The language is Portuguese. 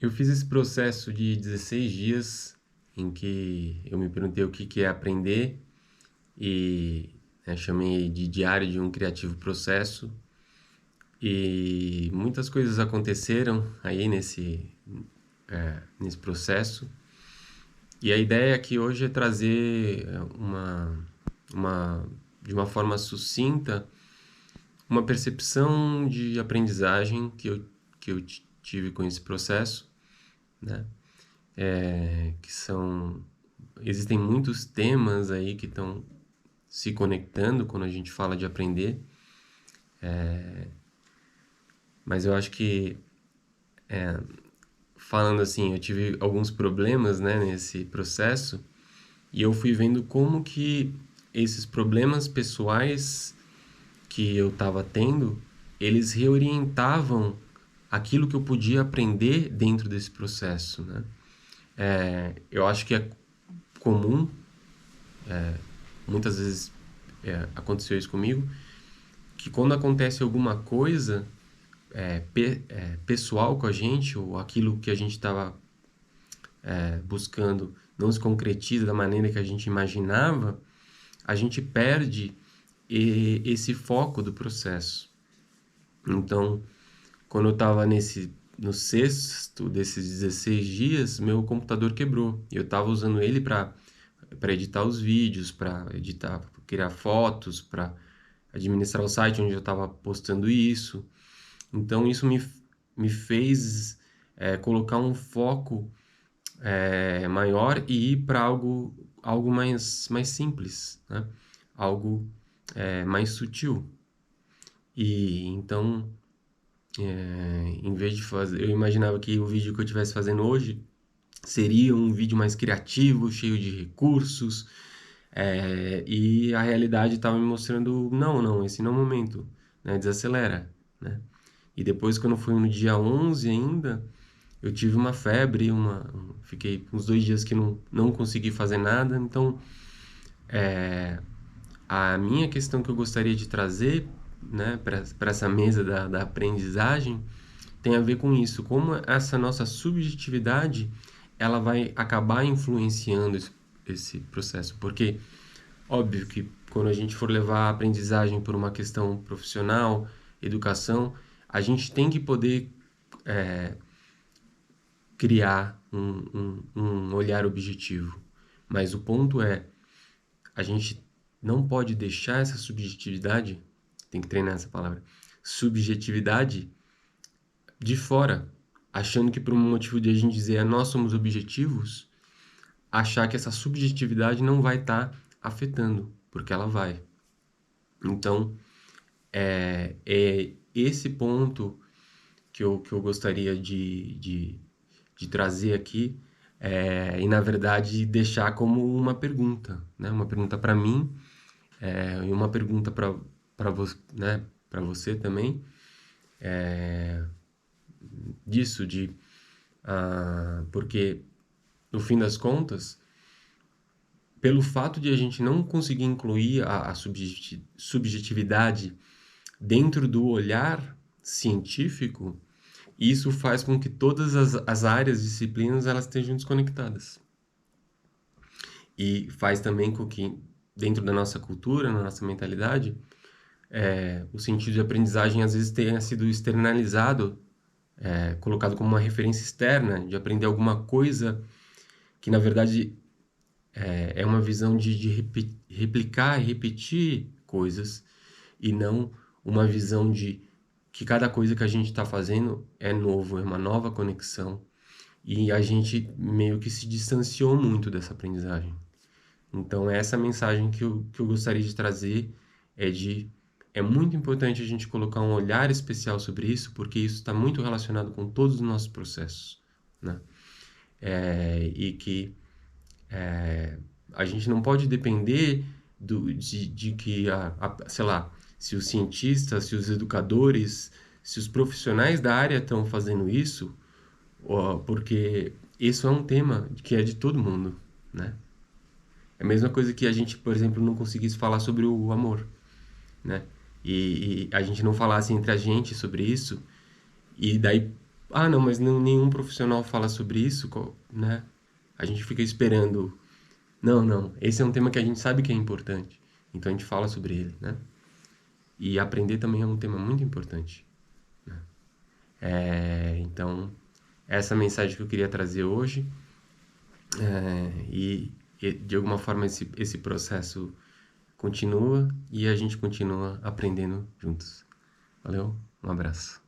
Eu fiz esse processo de 16 dias em que eu me perguntei o que é aprender e chamei de Diário de um Criativo Processo, e muitas coisas aconteceram aí nesse processo. E a ideia aqui hoje é trazer de uma forma sucinta uma percepção de aprendizagem que eu tive com esse processo, né? Que são... Existem muitos temas aí que estão se conectando quando a gente fala de aprender, mas eu acho que, falando assim, eu tive alguns problemas, né, nesse processo, e eu fui vendo como que esses problemas pessoais que eu estava tendo, eles reorientavam aquilo que eu podia aprender dentro desse processo, né? Eu acho que é comum, muitas vezes aconteceu isso comigo, que quando acontece alguma coisa pessoal com a gente, ou aquilo que a gente estava buscando não se concretiza da maneira que a gente imaginava, a gente perde esse foco do processo. Então, quando eu estava no sexto desses 16 dias, meu computador quebrou. Eu estava usando ele para editar os vídeos, para editar, criar fotos, para administrar o site onde eu estava postando isso. Então, isso me fez colocar um foco maior e ir para algo mais simples, né? Algo mais sutil. E então, em vez de fazer, eu imaginava que o vídeo que eu estivesse fazendo hoje seria um vídeo mais criativo, cheio de recursos, e a realidade estava me mostrando, não, esse não é o momento, né? Desacelera, né? E depois, quando foi no dia 11 ainda, eu tive uma febre, fiquei uns 2 dias que não consegui fazer nada. Então, a minha questão que eu gostaria de trazer, né, para essa mesa da aprendizagem, tem a ver com isso, como essa nossa subjetividade ela vai acabar influenciando esse processo. Porque, óbvio que quando a gente for levar a aprendizagem por uma questão profissional, educação, a gente tem que poder criar um olhar objetivo. Mas o ponto é, a gente não pode deixar essa subjetividade, tem que treinar essa palavra, subjetividade de fora, achando que por um motivo de a gente dizer nós somos objetivos, achar que essa subjetividade não vai estar afetando, porque ela vai. Então, é esse ponto que eu gostaria de trazer aqui, e na verdade deixar como uma pergunta, né? Uma pergunta para mim, e uma pergunta para você, né? Para você também, disso porque no fim das contas, pelo fato de a gente não conseguir incluir a subjetividade dentro do olhar científico, isso faz com que todas as áreas, disciplinas, elas estejam desconectadas. E faz também com que, dentro da nossa cultura, na nossa mentalidade, o sentido de aprendizagem às vezes tenha sido externalizado, colocado como uma referência externa, de aprender alguma coisa que, na verdade, é uma visão de replicar e repetir coisas, e não uma visão de que cada coisa que a gente está fazendo é novo, é uma nova conexão, e a gente meio que se distanciou muito dessa aprendizagem. Então, essa mensagem que eu gostaria de trazer é muito importante a gente colocar um olhar especial sobre isso, porque isso está muito relacionado com todos os nossos processos, né? E que a gente não pode depender de que, sei lá, se os cientistas, se os educadores, se os profissionais da área estão fazendo isso, porque isso é um tema que é de todo mundo, né? É a mesma coisa que a gente, por exemplo, não conseguisse falar sobre o amor, né? E a gente não falasse entre a gente sobre isso, e daí Ah, não, mas nenhum profissional fala sobre isso, né? A gente fica esperando. Não, não. Esse é um tema que a gente sabe que é importante. Então a gente fala sobre ele, né? E aprender também é um tema muito importante. Então, essa mensagem que eu queria trazer hoje. E de alguma forma esse processo continua e a gente continua aprendendo juntos. Valeu? Um abraço.